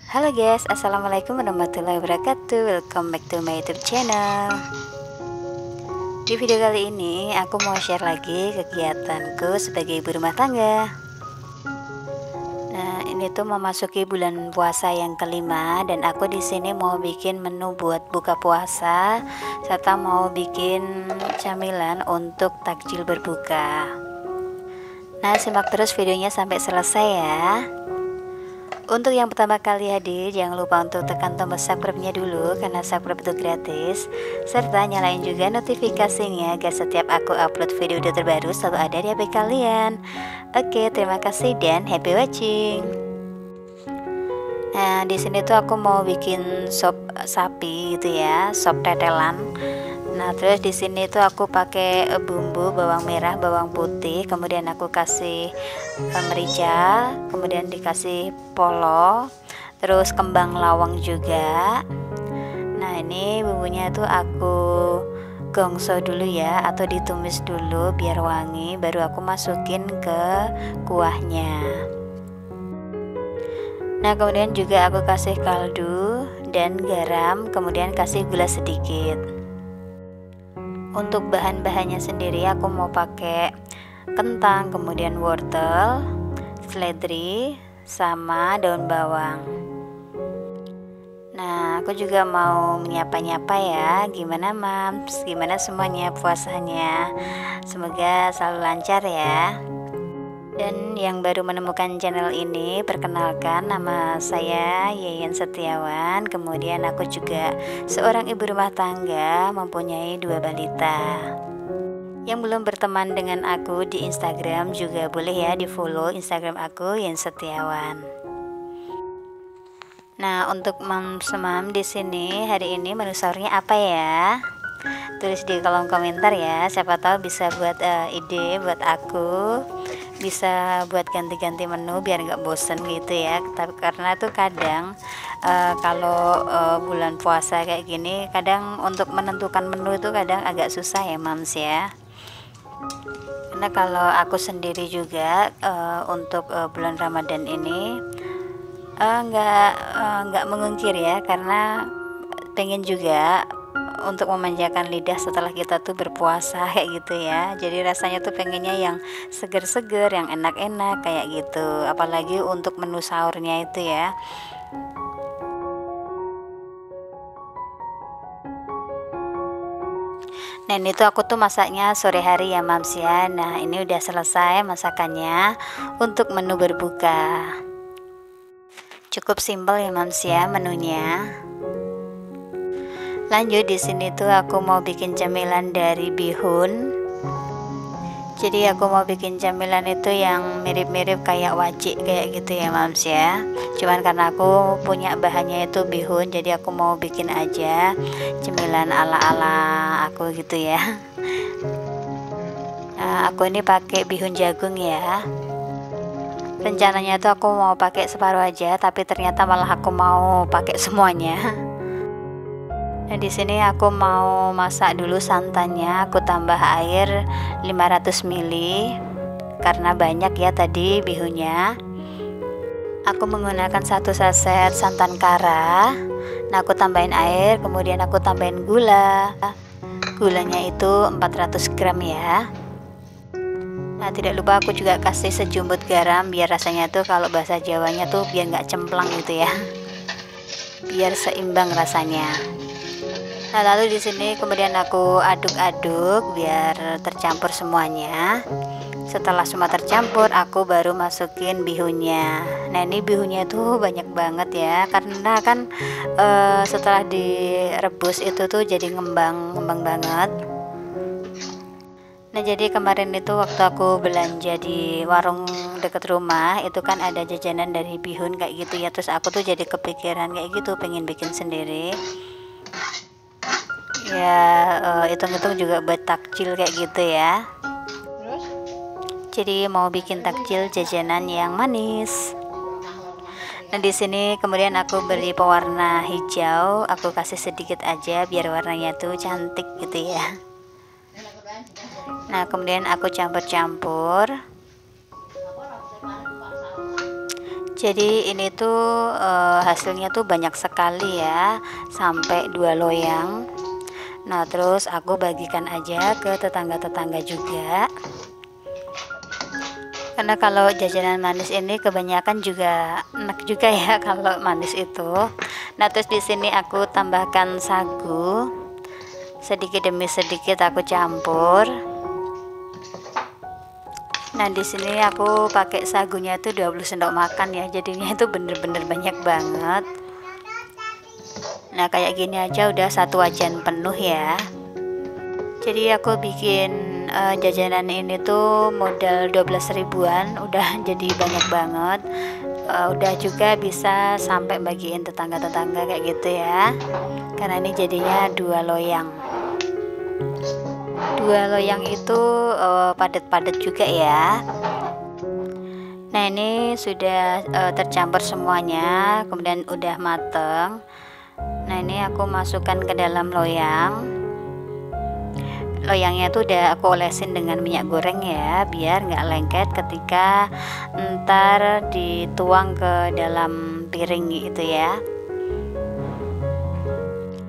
Halo guys, assalamualaikum warahmatullahi wabarakatuh. Welcome back to my YouTube channel. Di video kali ini aku mau share lagi kegiatanku sebagai ibu rumah tangga. Nah, ini tuh memasuki bulan puasa yang kelima dan aku di sini mau bikin menu buat buka puasa serta mau bikin camilan untuk takjil berbuka. Nah, simak terus videonya sampai selesai ya. Untuk yang pertama kali hadir, jangan lupa untuk tekan tombol subscribe-nya dulu karena subscribe itu gratis. Serta nyalain juga notifikasinya agar setiap aku upload video terbaru selalu ada di HP kalian. Oke, terima kasih dan happy watching. Nah, di sini tuh aku mau bikin sop sapi gitu ya, sop tetelan. Nah, terus di sini tuh aku pakai bumbu bawang merah, bawang putih, kemudian aku kasih merica, kemudian dikasih polo, terus kembang lawang juga. Nah, ini bumbunya tuh aku gongso dulu ya, atau ditumis dulu biar wangi, baru aku masukin ke kuahnya. Nah, kemudian juga aku kasih kaldu dan garam, kemudian kasih gula sedikit. Untuk bahan-bahannya sendiri aku mau pakai kentang, kemudian wortel, seledri, sama daun bawang. Nah, aku juga mau menyapa-nyapa ya. Gimana mams? Gimana semuanya puasanya? Semoga selalu lancar ya. Dan yang baru menemukan channel ini, perkenalkan nama saya Yeyen Setiawan. Kemudian aku juga seorang ibu rumah tangga mempunyai 2 balita. Yang belum berteman dengan aku di Instagram juga boleh ya di follow Instagram aku Yeyen Setiawan. Nah, untuk mam di sini hari ini menu sahurnya apa ya? Tulis di kolom komentar ya. Siapa tahu bisa buat ide buat aku. Bisa buat ganti-ganti menu biar nggak bosen gitu ya. Tapi karena tuh kadang kalau bulan puasa kayak gini, kadang untuk menentukan menu itu kadang agak susah ya mams ya. Karena kalau aku sendiri juga untuk bulan Ramadan ini nggak mengungkir ya, karena pengen juga untuk memanjakan lidah setelah kita tuh berpuasa kayak gitu ya. Jadi rasanya tuh pengennya yang seger-seger, yang enak-enak kayak gitu. Apalagi untuk menu sahurnya itu ya. Nah, ini tuh aku tuh masaknya sore hari ya mams ya. Nah, ini udah selesai masakannya untuk menu berbuka. Cukup simpel ya mams ya menunya. Lanjut di sini tuh aku mau bikin camilan dari bihun. Jadi aku mau bikin camilan itu yang mirip-mirip kayak wajik kayak gitu ya mams ya. Cuman karena aku punya bahannya itu bihun, jadi aku mau bikin aja camilan ala-ala aku gitu ya. Nah, aku ini pakai bihun jagung ya. Rencananya tuh aku mau pakai separuh aja, tapi ternyata malah aku mau pakai semuanya. Nah, di sini aku mau masak dulu santannya. Aku tambah air 500 ml karena banyak ya tadi bihunnya. Aku menggunakan 1 saset santan kara. Nah, aku tambahin air, kemudian aku tambahin gula. Gulanya itu 400 gram ya. Nah, tidak lupa aku juga kasih sejumput garam biar rasanya tuh kalau bahasa Jawanya tuh biar nggak cemplang gitu ya. Biar seimbang rasanya. Nah, lalu di sini kemudian aku aduk-aduk biar tercampur semuanya. Setelah semua tercampur, aku baru masukin bihunnya. Nah, ini bihunnya tuh banyak banget ya, karena kan setelah direbus itu tuh jadi ngembang banget. Nah, jadi kemarin itu waktu aku belanja di warung deket rumah, itu kan ada jajanan dari bihun kayak gitu ya. Terus aku tuh jadi kepikiran kayak gitu, pengen bikin sendiri. Ya, hitung-hitung juga buat takjil kayak gitu ya. Jadi mau bikin takjil jajanan yang manis. Nah, di sini kemudian aku beri pewarna hijau, aku kasih sedikit aja biar warnanya tuh cantik gitu ya. Nah, kemudian aku campur-campur. Jadi ini tuh hasilnya tuh banyak sekali ya, sampai 2 loyang. Nah terus aku bagikan aja ke tetangga-tetangga juga, karena kalau jajanan manis ini kebanyakan juga enak juga ya kalau manis itu. Nah terus di sini aku tambahkan sagu, sedikit demi sedikit aku campur. Nah di sini aku pakai sagunya itu 20 sendok makan ya, jadinya itu bener-bener banyak banget. Nah kayak gini aja udah 1 wajan penuh ya. Jadi aku bikin jajanan ini tuh modal 12 ribuan udah jadi banyak banget. Udah juga bisa sampai bagiin tetangga-tetangga kayak gitu ya, karena ini jadinya 2 loyang. 2 loyang itu padat-padat juga ya. Nah ini sudah tercampur semuanya, kemudian udah mateng. Nah ini aku masukkan ke dalam loyang. Loyangnya tuh udah aku olesin dengan minyak goreng ya, biar nggak lengket ketika ntar dituang ke dalam piring gitu ya.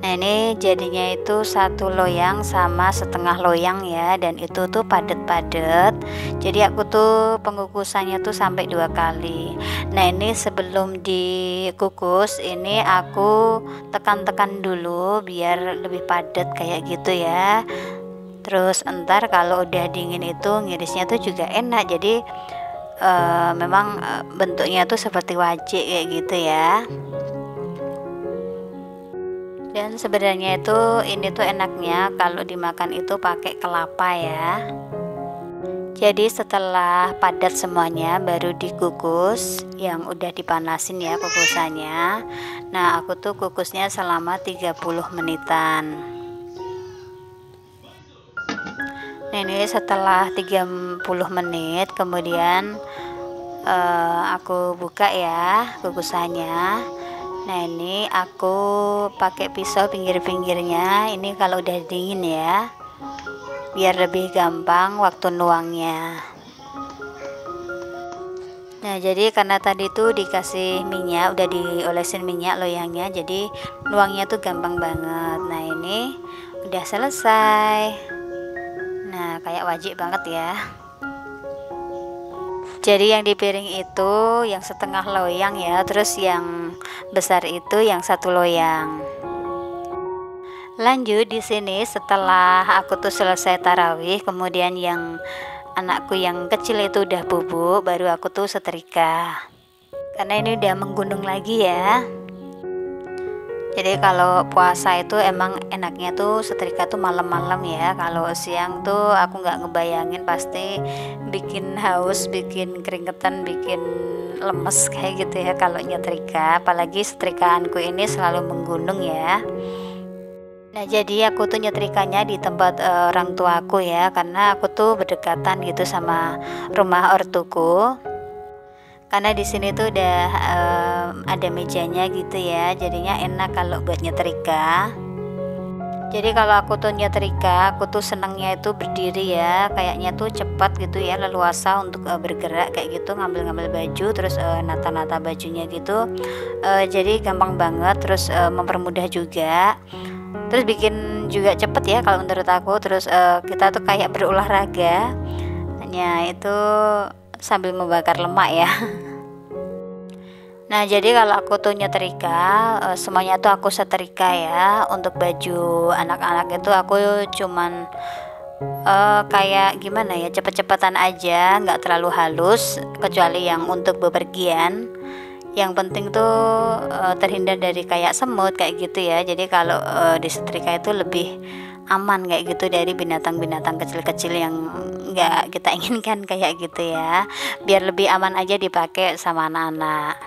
Nah ini jadinya itu 1 loyang sama setengah loyang ya, dan itu tuh padet-padet. Jadi aku tuh pengukusannya tuh sampai 2 kali. Nah ini sebelum dikukus ini aku tekan-tekan dulu biar lebih padat kayak gitu ya. Terus entar kalau udah dingin itu ngirisnya tuh juga enak. Jadi memang bentuknya tuh seperti wajik kayak gitu ya. Dan sebenarnya itu ini tuh enaknya kalau dimakan itu pakai kelapa ya. Jadi setelah padat semuanya baru dikukus, yang udah dipanasin ya kukusannya. Nah aku tuh kukusnya selama 30 menitan. Nah ini setelah 30 menit kemudian aku buka ya kukusannya. Nah ini aku pakai pisau pinggir-pinggirnya, ini kalau udah dingin ya, biar lebih gampang waktu nuangnya. Nah jadi karena tadi tuh dikasih minyak, udah diolesin minyak loyangnya, jadi nuangnya tuh gampang banget. Nah ini udah selesai. Nah kayak wajib banget ya. Jadi yang di piring itu yang setengah loyang ya, terus yang besar itu yang 1 loyang. Lanjut di sini setelah aku tuh selesai tarawih, kemudian yang anakku yang kecil itu udah bubuk, baru aku tuh setrika. Karena ini udah menggunung lagi ya. Jadi kalau puasa itu emang enaknya tuh setrika tuh malam-malam ya. Kalau siang tuh aku nggak ngebayangin, pasti bikin haus, bikin keringetan, bikin lemes kayak gitu ya kalau nyetrika. Apalagi setrikaanku ini selalu menggunung ya. Nah jadi aku tuh nyetrikanya di tempat orang tuaku ya, karena aku tuh berdekatan gitu sama rumah ortuku. Karena di sini tuh udah ada mejanya gitu ya, jadinya enak kalau buat nyetrika. Jadi kalau aku tuh nyetrika, aku tuh senangnya itu berdiri ya, kayaknya tuh cepat gitu ya, leluasa untuk bergerak kayak gitu, ngambil-ngambil baju, terus nata-nata bajunya gitu. Jadi gampang banget, terus mempermudah juga, terus bikin juga cepet ya kalau menurut aku. Terus kita tuh kayak berolahraga, hanya itu sambil membakar lemak ya. Nah jadi kalau aku tuh nyetrika, semuanya tuh aku setrika ya. Untuk baju anak-anak itu aku cuman kayak gimana ya, cepet-cepetan aja, nggak terlalu halus, kecuali yang untuk bepergian. Yang penting tuh terhindar dari kayak semut kayak gitu ya. Jadi kalau disetrika itu lebih aman kayak gitu dari binatang-binatang kecil-kecil yang nggak kita inginkan kayak gitu ya, biar lebih aman aja dipakai sama anak-anak.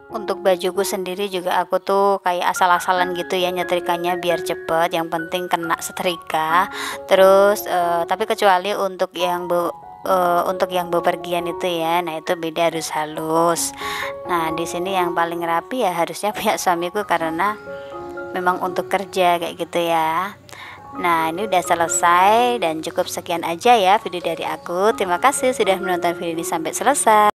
Untuk bajuku sendiri juga aku tuh kayak asal-asalan gitu ya nyetrikanya biar cepet, yang penting kena setrika. Terus tapi kecuali untuk yang bepergian itu ya, nah itu beda, harus halus. Nah di sini yang paling rapi ya harusnya punya suamiku, karena memang untuk kerja kayak gitu ya. Nah ini udah selesai dan cukup sekian aja ya video dari aku. Terima kasih sudah menonton video ini sampai selesai.